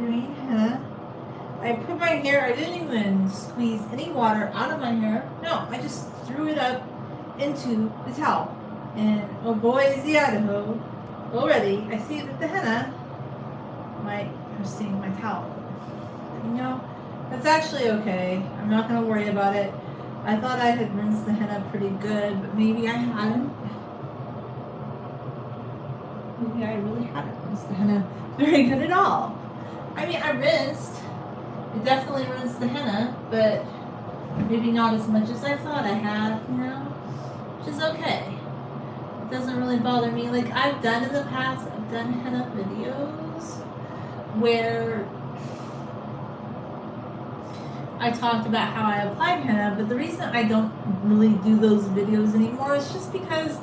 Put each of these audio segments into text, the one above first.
doing henna. I put my hair, I didn't even squeeze any water out of my hair. No, I just threw it up into the towel. And oh boy, is the Idaho already. I see that the henna might have stained my towel. But, you know, that's actually okay. I'm not going to worry about it. I thought I had rinsed the henna pretty good, but maybe I hadn't. Maybe I really hadn't rinsed the henna very good at all. I mean, I definitely rinsed the henna, but maybe not as much as I thought I had, you know, which is okay. It doesn't really bother me. Like I've done in the past, I've done henna videos where I talked about how I applied henna, but the reason I don't really do those videos anymore is just because,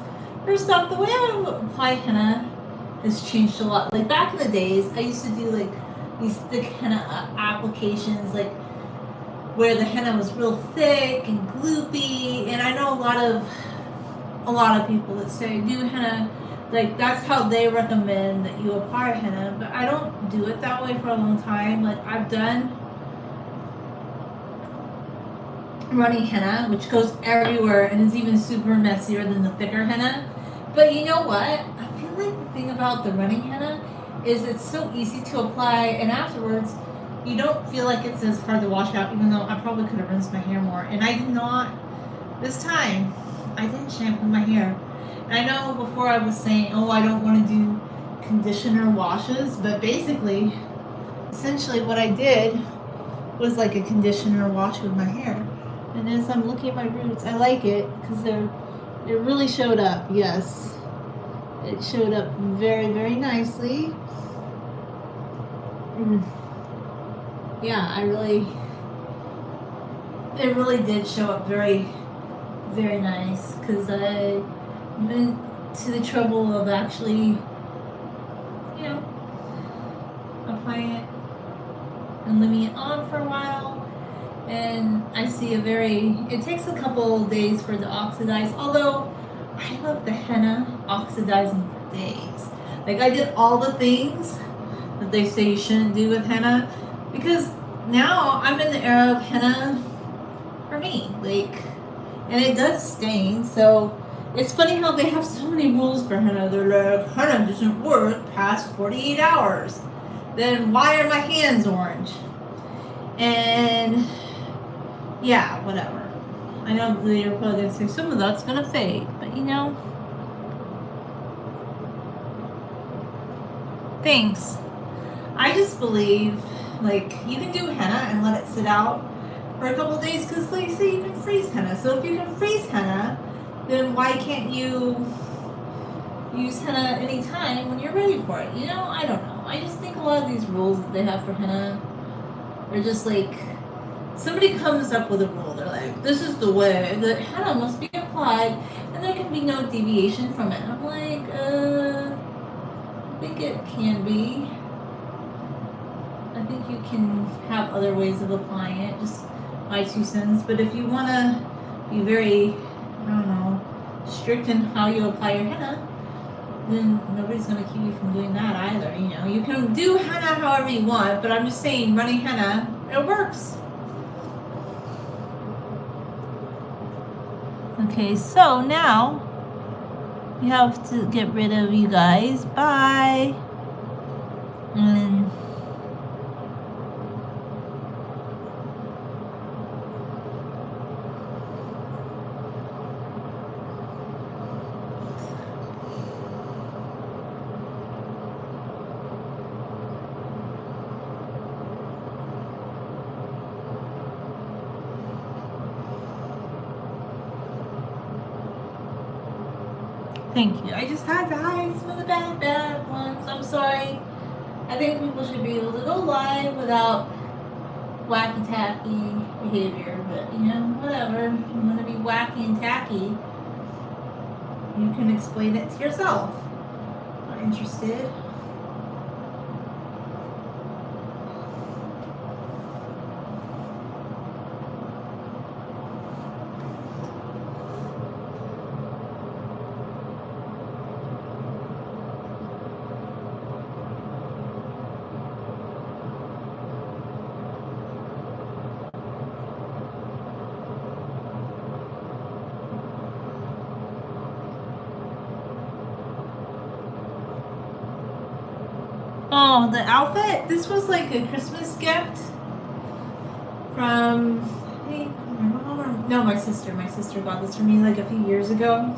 first off, the way I apply henna has changed a lot. Like back in the days, I used to do like these thick henna applications, like where the henna was real thick and gloopy. And I know a lot of people that say do henna, like that's how they recommend that you apply henna, but I don't do it that way for a long time. Like I've done running henna, which goes everywhere and is even super messier than the thicker henna. But you know what? I feel like the thing about the running henna is it's so easy to apply, and afterwards you don't feel like it's as hard to wash out, even though I probably could have rinsed my hair more. And I did not, this time, I didn't shampoo my hair. And I know before I was saying, oh, I don't want to do conditioner washes, but basically, essentially what I did was like a conditioner wash with my hair. And as I'm looking at my roots, I like it because it really showed up, yes. It showed up very, very nicely. Yeah, it really did show up very, very nice because I went to the trouble of actually, you know, applying it and leaving it on for a while. And I see it takes a couple days for it to oxidize, although I love the henna oxidizing for days. Like I did all the things that they say you shouldn't do with henna, because now I'm in the era of henna for me, like, and it does stain. So it's funny how they have so many rules for henna. They're like, henna doesn't work past 48 hours. Then why are my hands orange? And yeah, whatever. I know you're probably gonna say some of that's gonna fade, but you know, thanks. I just believe, like, you can do henna and let it sit out for a couple of days, because they say you can freeze henna. So if you can freeze henna, then why can't you use henna anytime when you're ready for it? You know, I don't know. I just think a lot of these rules that they have for henna are just like, somebody comes up with a rule. They're like, this is the way that henna must be applied, and there can be no deviation from it. And I'm like, I think it can be. I think you can have other ways of applying it, just my 2 cents. But if you want to be very, I don't know, strict in how you apply your henna, then nobody's going to keep you from doing that either. You know, you can do henna however you want, but I'm just saying, running henna, it works. Okay, so now we have to get rid of you guys. Bye. And thank you. I just had to hide some of the bad ones. I'm sorry. I think people should be able to go live without wacky tacky behavior, but you know, whatever. If you want to be wacky and tacky, you can explain it to yourself. Not interested. Oh, the outfit. This was like a Christmas gift from, I think, my mom or no, my sister. My sister got this for me like a few years ago.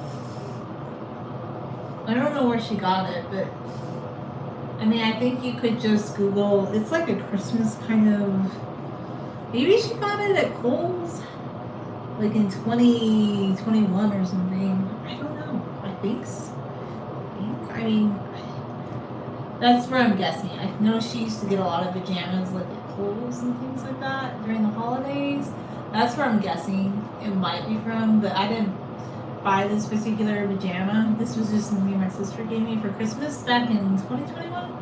I don't know where she got it, but I mean, I think you could just Google. It's like a Christmas kind of. Maybe she got it at Kohl's, like in 2021 or something. I don't know. I think. I mean, that's where I'm guessing. I know she used to get a lot of pajamas like at Kohl's and things like that during the holidays. That's where I'm guessing it might be from, but I didn't buy this particular pajama. This was just something my sister gave me for Christmas back in 2021.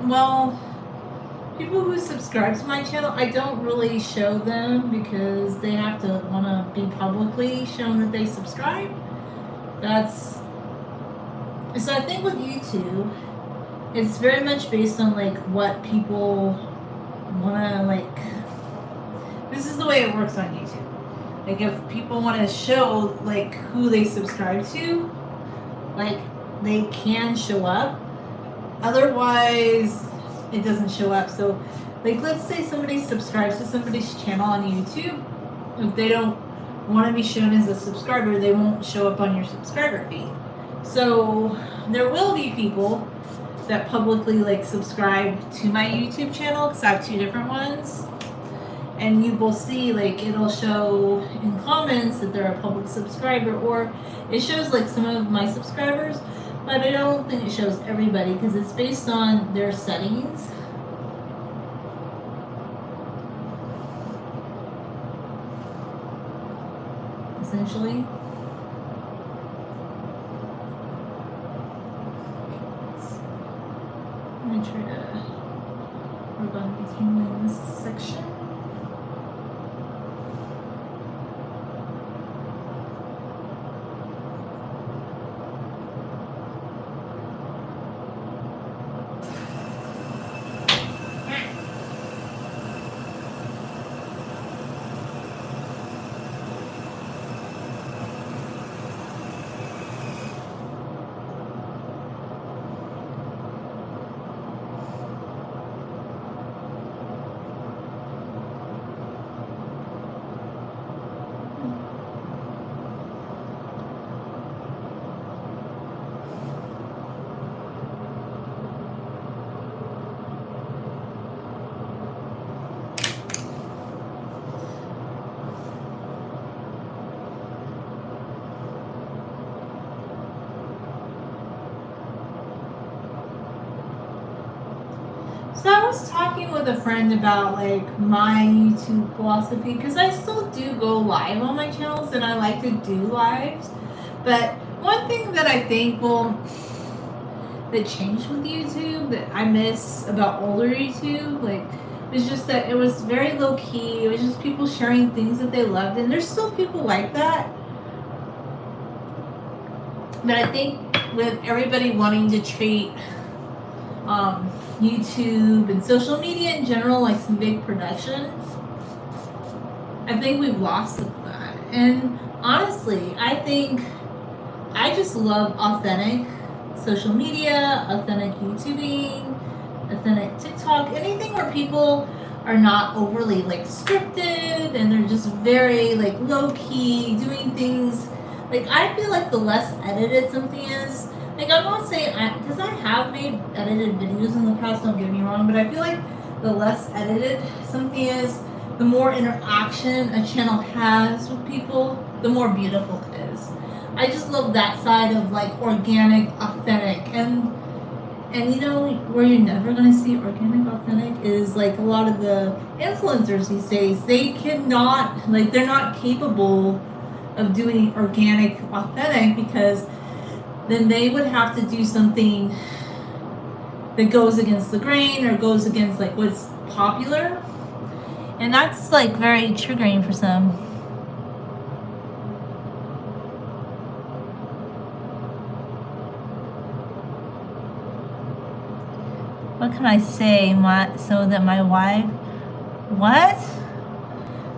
Well, people who subscribe to my channel, I don't really show them because they have to want to be publicly shown that they subscribe. That's so I think with YouTube, it's very much based on like what people want to like. This is the way it works on YouTube. Like if people want to show like who they subscribe to, like they can show up. Otherwise, it doesn't show up. So, like, let's say somebody subscribes to somebody's channel on YouTube. If they don't want to be shown as a subscriber, they won't show up on your subscriber feed. So, there will be people that publicly, like, subscribe to my YouTube channel, because I have 2 different ones. And you will see, like, it'll show in comments that they're a public subscriber, or it shows, like, some of my subscribers. But I don't think it shows everybody because it's based on their settings. Essentially. I'm going to try to work on continuing this section. So I was talking with a friend about like my YouTube philosophy because I still do go live on my channels and I like to do lives. But one thing that I think that changed with YouTube that I miss about older YouTube, like, is just that it was very low key. It was just people sharing things that they loved, and there's still people like that. But I think with everybody wanting to treat YouTube and social media in general like some big production, I think we've lost that. And honestly, I think I just love authentic social media, authentic YouTubing, authentic TikTok, anything where people are not overly like scripted and they're just very like low key doing things. Like I feel like the less edited something is, like I'm not saying because I have made edited videos in the past, don't get me wrong, but I feel like the less edited something is, the more interaction a channel has with people, the more beautiful it is. I just love that side of like organic, authentic, and you know where you're never gonna see organic, authentic is like a lot of the influencers these days. They cannot, like, they're not capable of doing organic, authentic because then they would have to do something that goes against the grain or goes against like what's popular, and that's like very triggering for some. what can I say so that my wife... What?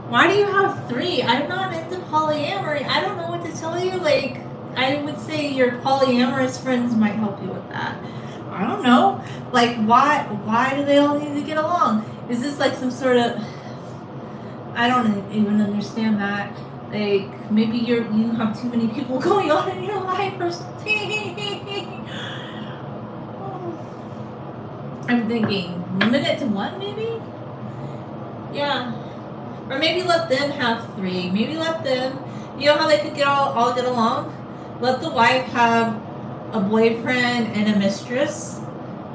Why do you have 3? I'm not into polyamory. I don't know what to tell you. Like, I would say your polyamorous friends might help you with that. I don't know. Like, why do they all need to get along? Is this like some sort of... I don't even understand that. Like, maybe you have too many people going on in your life or something. I'm thinking, limit it to 1 maybe? Yeah. Or maybe let them have 3. Maybe let them, you know how they could all get along? Let the wife have a boyfriend and a mistress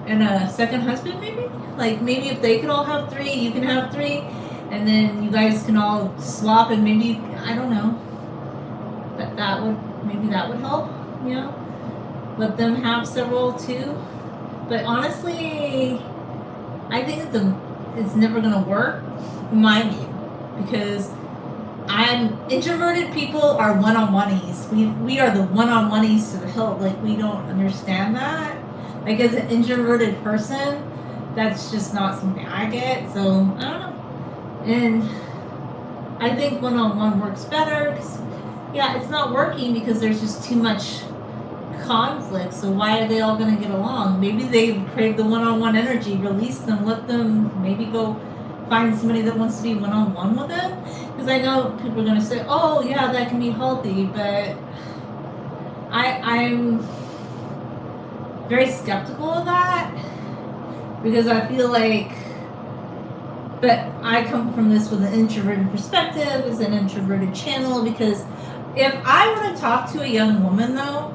and a second husband maybe? Like, maybe if they could all have 3, you can have 3. And then you guys can all swap, and maybe, I don't know, maybe that would help, you know? Let them have several too. But honestly, I think it's never gonna work, in my view, because introverted people are one-on-oneies. We are the one-on-oneies to the hilt. Like, we don't understand that. Like, as an introverted person, that's just not something I get. So I don't know. And I think one-on-one works better. Cause, yeah, it's not working because there's just too much conflict. So why are they all going to get along? Maybe they crave the one-on-one energy. Release them. Let them maybe go find somebody that wants to be one-on-one with them. Because I know people are going to say, oh, yeah, that can be healthy. But I'm very skeptical of that. Because I feel like... But I come from this with an introverted perspective, as an introverted channel, because if I were to talk to a young woman, though,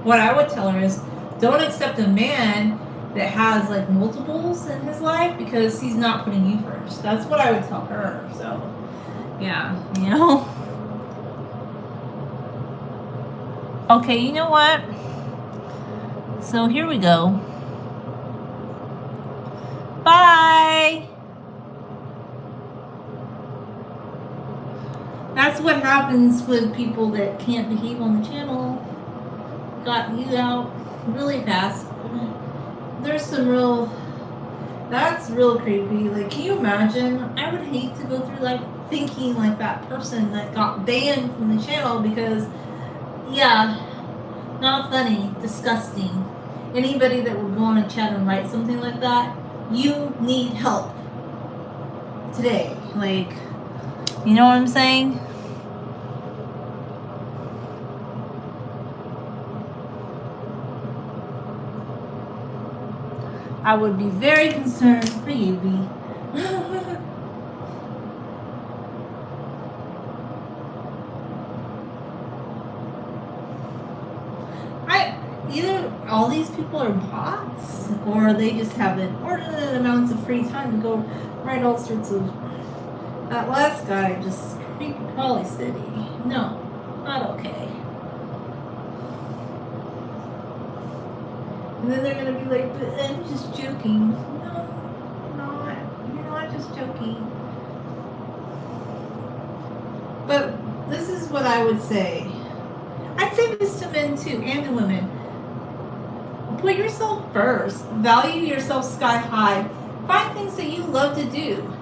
what I would tell her is, don't accept a man that has, like, multiples in his life, because he's not putting you first. That's what I would tell her. So, yeah, you know? Okay, you know what? So here we go. Bye! That's what happens with people that can't behave on the channel. Got you out really fast. There's some real... That's real creepy. Like, can you imagine? I would hate to go through life thinking like that person that got banned from the channel because, yeah, not funny, disgusting. Anybody that would go on a chat and write something like that, you need help today. Like, you know what I'm saying? I would be very concerned for you, B. Either all these people are bots, or they just have inordinate amounts of free time to go write all sorts of... That last guy, just creepy crawly city. No, not okay. And then they're gonna be like, but I'm just joking. No, not. You're not just joking. But this is what I would say. I'd say this to men too, and to women. Put yourself first. Value yourself sky high. Find things that you love to do.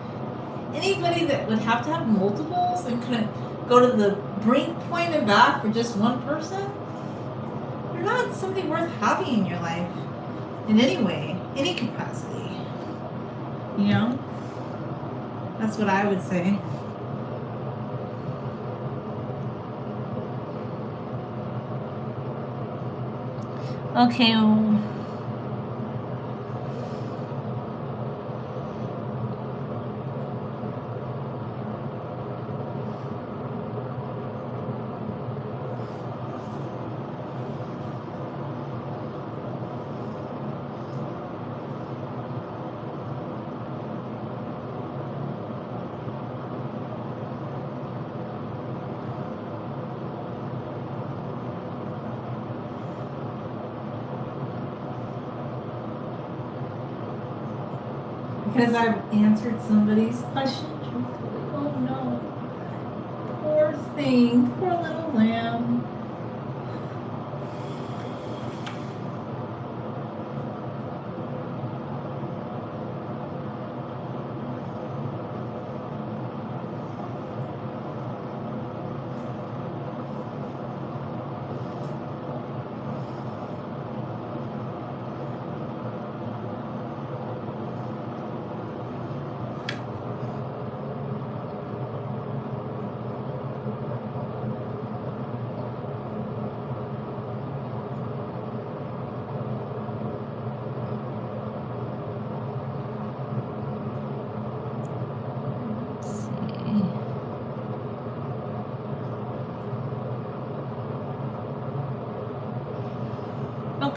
Anybody that would have to have multiples and couldn't go to the brink point and back for just one person, you're not something worth having in your life. In any way, any capacity. You know? That's what I would say. Okay. Because I've answered somebody's question truthfully. Oh no. Poor thing. Poor little lamb.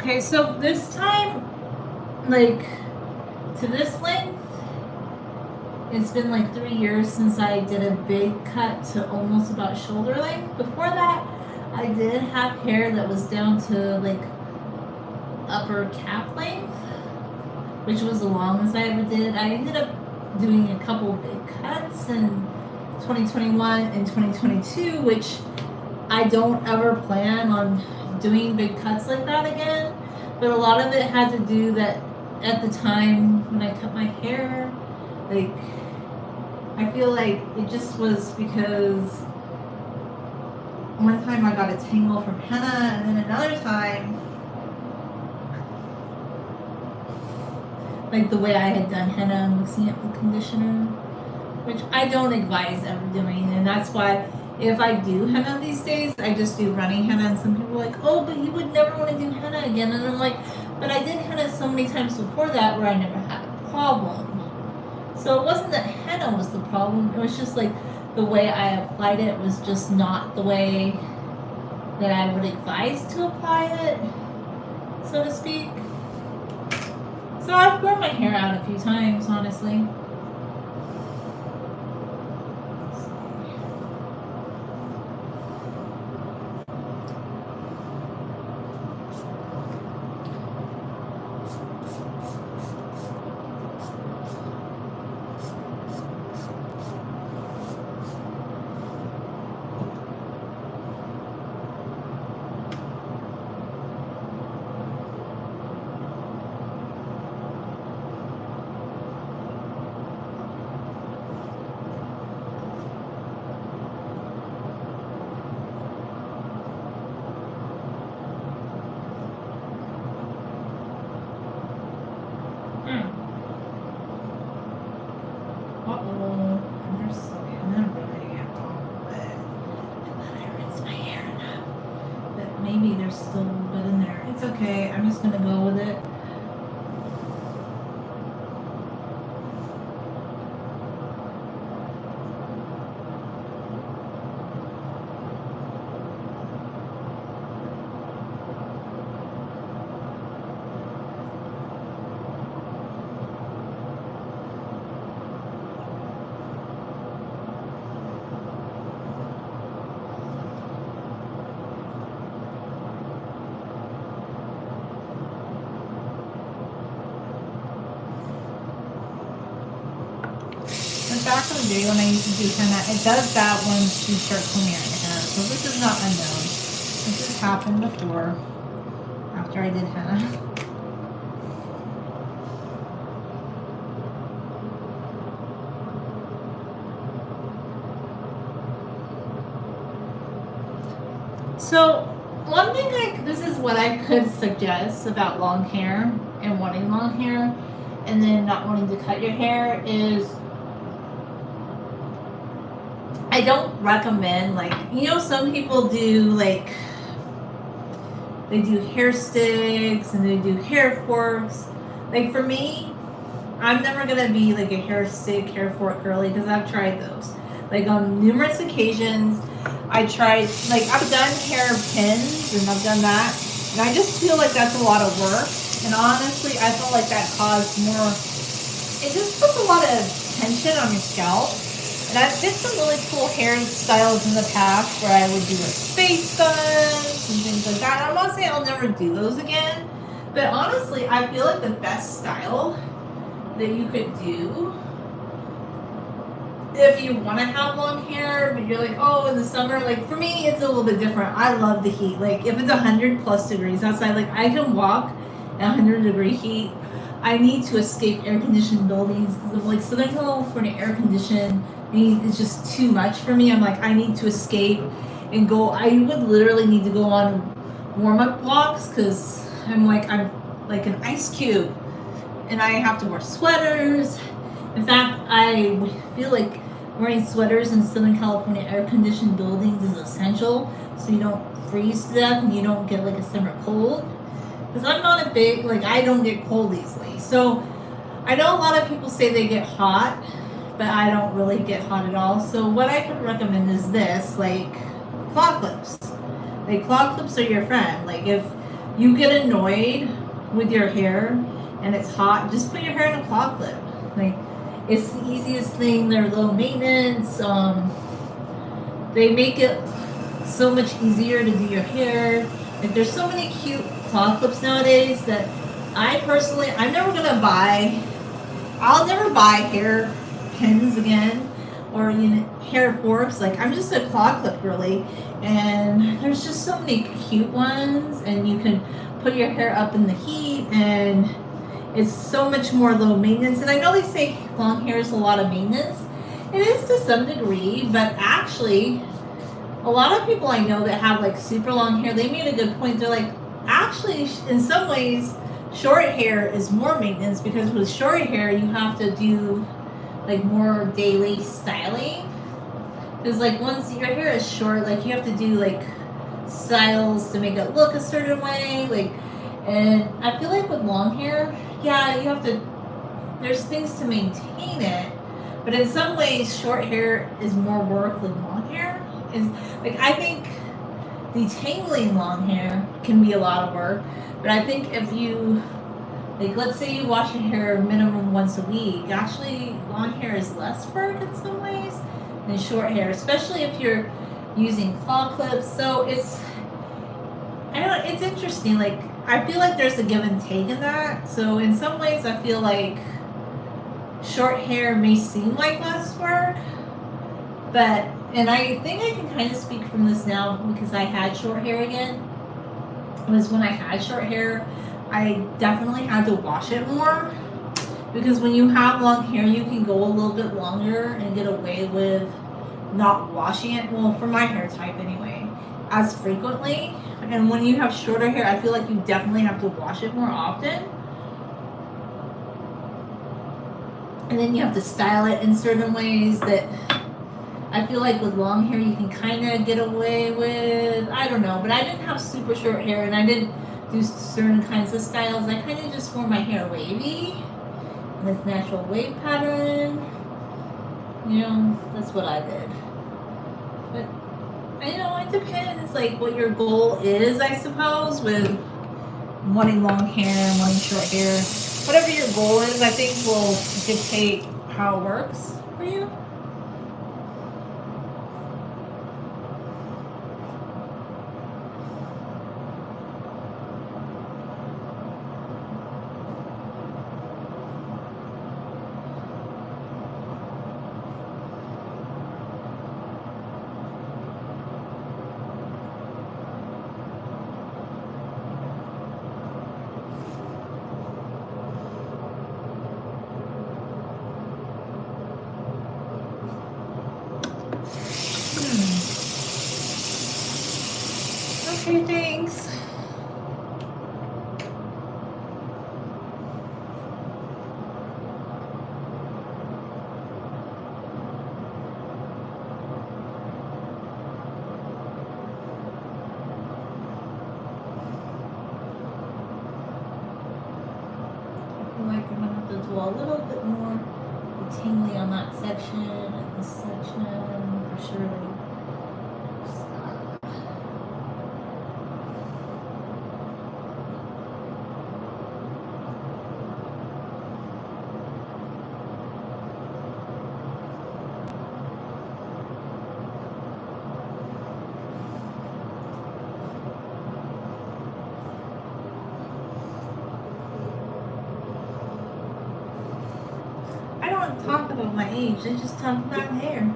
Okay, so this time, like, to this length, it's been like 3 years since I did a big cut to almost about shoulder length. Before that, I did have hair that was down to like upper calf length, which was the longest I ever did. I ended up doing a couple big cuts in 2021 and 2022, which I don't ever plan on doing big cuts like that again. But a lot of it had to do that at the time when I cut my hair, like, I feel like it just was because one time I got a tangle from henna, and then another time, like the way I had done henna and mixing it with conditioner, which I don't advise ever doing. And that's why if I do henna these days, I just do running henna. And some people are like, oh, but you would never want to do henna again. And I'm like, but I did henna so many times before that where I never had a problem. So it wasn't that henna was the problem. It was just like the way I applied it was just not the way that I would advise to apply it, so to speak. So I've grown my hair out a few times, honestly. Maybe there's still a little bit in there. It's okay. I'm just going to go with it. Back in the day when I used to do henna, it does that once you start combing your hair. So this is not unknown. This has happened before after I did henna. So one thing, this is what I could suggest about long hair and wanting long hair and then not wanting to cut your hair is I don't recommend, like, you know, some people do, like, they do hair sticks and they do hair forks. Like, for me, I'm never going to be, like, a hair stick, hair fork girly because I've tried those. Like, on numerous occasions, I tried, like, I've done hair pins and I've done that. And I just feel like that's a lot of work. And honestly, I felt like that caused more, it just puts a lot of tension on your scalp. And I've did some really cool hairstyles in the past where I would do like face buns and things like that. I'm not saying I'll never do those again, but honestly, I feel like the best style that you could do if you want to have long hair, but you're like, oh, in the summer, like for me, it's a little bit different. I love the heat. Like if it's 100+ degrees outside, like I can walk at 100-degree heat. I need to escape air-conditioned buildings because of like Southern California air conditioned. It's just too much for me. I'm like, I need to escape and go. I would literally need to go on warm-up walks because I'm like an ice cube and I have to wear sweaters. In fact, I feel like wearing sweaters in Southern California air-conditioned buildings is essential so you don't freeze to death and you don't get like a summer cold. Because I'm not a big, like, I don't get cold easily. So I know a lot of people say they get hot, but I don't really get hot at all. So what I could recommend is this, like claw clips. Like claw clips are your friend. Like if you get annoyed with your hair and it's hot, just put your hair in a claw clip. Like, it's the easiest thing. They're low maintenance. They make it so much easier to do your hair. Like, there's so many cute claw clips nowadays that I'm never gonna buy. I'll never buy hair pins again, or hair forks. Like, I'm just a claw clip girly, and there's just so many cute ones, and you can put your hair up in the heat, and it's so much more low maintenance. And I know they say long hair is a lot of maintenance. It is to some degree, but actually, a lot of people I know that have like super long hair, they made a good point. They're like, actually, in some ways, short hair is more maintenance, because with short hair, you have to do like more daily styling. Because like once your hair is short, like you have to do like styles to make it look a certain way. Like, and I feel like with long hair, yeah, you have to, there's things to maintain it, but in some ways, short hair is more work than long hair. Is like, I think detangling long hair can be a lot of work, but I think if you, like, let's say you wash your hair minimum once a week, actually long hair is less work in some ways than short hair, especially if you're using claw clips. So it's, I don't know, it's interesting. Like, I feel like there's a give and take in that. So in some ways, I feel like short hair may seem like less work, but, and I think I can kind of speak from this now because I had short hair again. Was when I had short hair, I definitely had to wash it more, because when you have long hair, you can go a little bit longer and get away with not washing it. Well, for my hair type anyway, as frequently. And when you have shorter hair, I feel like you definitely have to wash it more often. And then you have to style it in certain ways that I feel like with long hair you can kind of get away with. I don't know, but I didn't have super short hair, and I didn't do certain kinds of styles. I kind of just wore my hair wavy, in this natural wave pattern. You know, that's what I did. But I know it depends, like what your goal is, I suppose, with wanting long hair and wanting short hair. Whatever your goal is, I think will dictate how it works for you. Okay, thanks. Like I'm gonna have to do a little bit more tingly on that section and this section for sure. Talk about my age, I just talk about hair.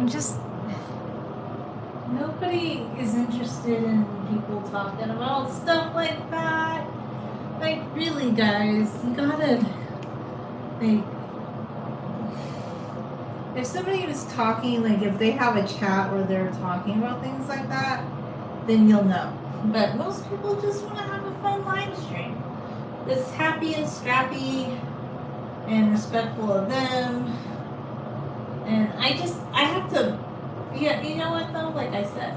just, nobody is interested in people talking about stuff like that. Like, really, guys, you gotta, like, if somebody was talking, like, if they have a chat where they're talking about things like that, then you'll know. But most people just want to have a fun live stream that's happy and scrappy and respectful of them. And I have to, yeah, you know what though? Like I said,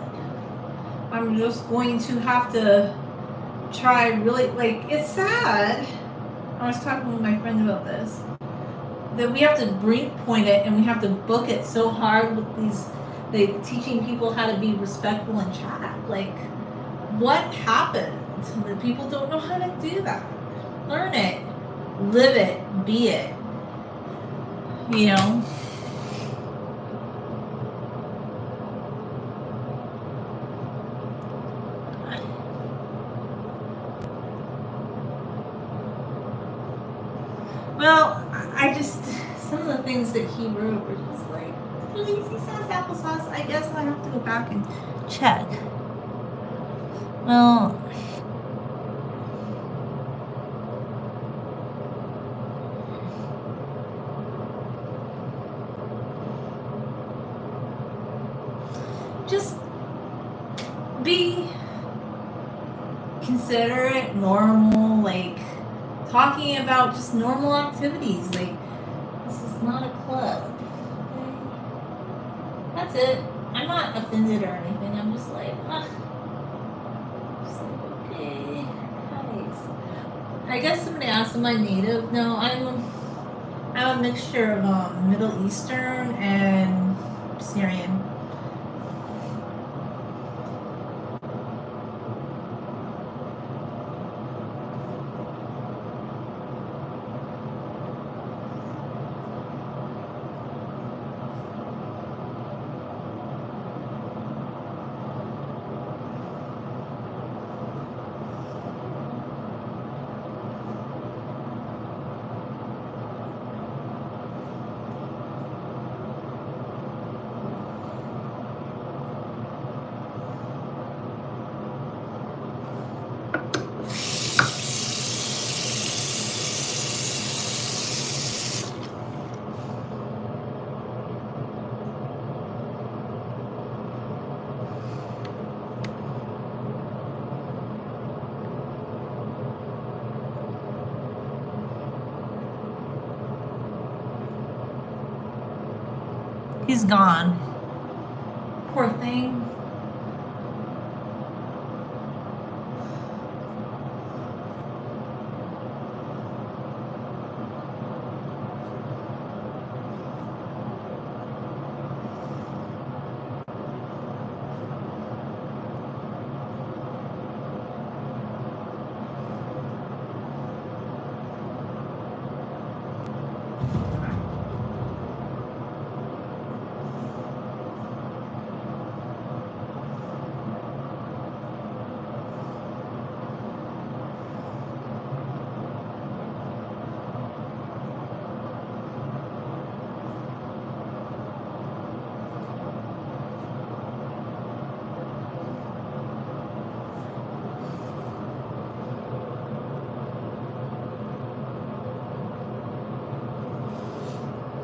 I'm just going to have to try really, like, it's sad. I was talking with my friend about this, that we have to point it and we have to book it so hard with these, like, teaching people how to be respectful in chat. Like, what happened? That people don't know how to do that. Learn it, live it, be it. You know? Well, I just, some of the things that he wrote were just like, really, he says applesauce. I guess I have to go back and check. Well, just be considerate, normal, like, talking about just normal activities. Like, this is not a club. Okay? That's it. I'm not offended or anything. I'm just like, just like, okay, guys. I guess somebody asked, am I native? No, I'm a mixture of Middle Eastern and Syrian. He's gone. Poor thing.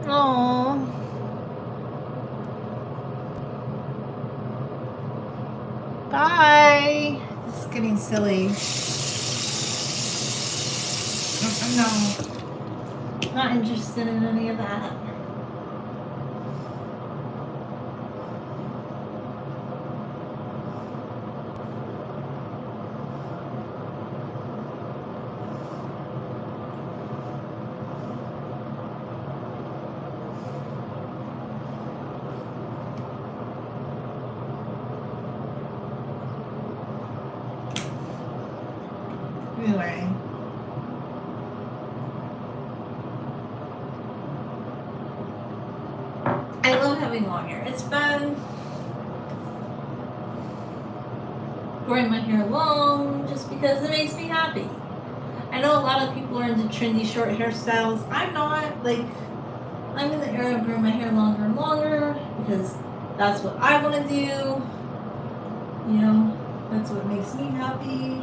Oh. Bye. This is getting silly. No. Not interested in any of that. Anyway. I love having long hair. It's fun. Growing my hair long just because it makes me happy. I know a lot of people are into trendy short hairstyles. I'm not. Like, I'm in the era of growing my hair longer and longer because That's what I want to do. You know, that's what makes me happy.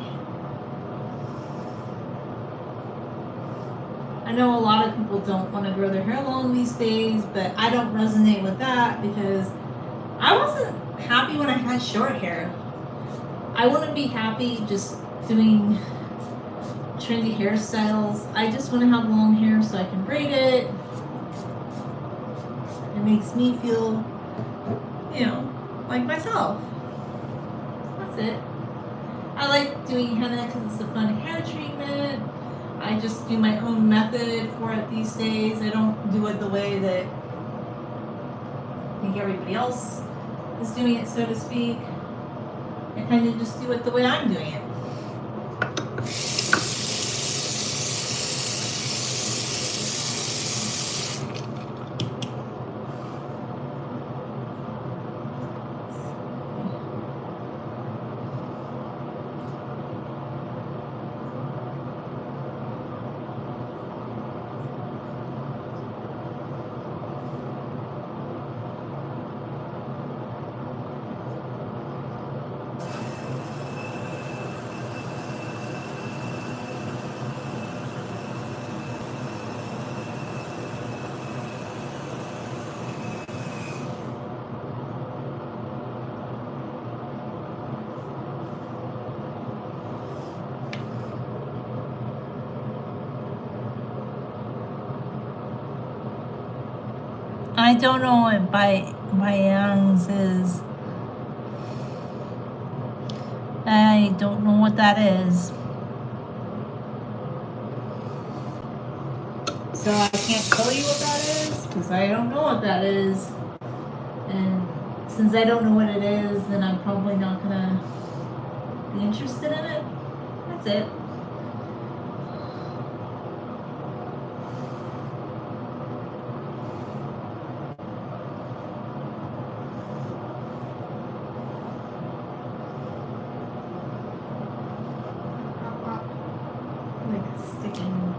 I know a lot of people don't want to grow their hair long these days, but I don't resonate with that because I wasn't happy when I had short hair. I wouldn't be happy just doing trendy hairstyles. I just want to have long hair so I can braid it. It makes me feel, you know, like myself. That's it. I like doing henna because it's a fun hair treatment. I just do my own method for it these days. I don't do it the way that I think everybody else is doing it, so to speak. I kind of just do it the way I'm doing it. I don't know what Bayangs is. I don't know what that is. So I can't tell you what that is because I don't know what that is. And since I don't know what it is, then I'm probably not gonna be interested in it. That's it. Like sticking.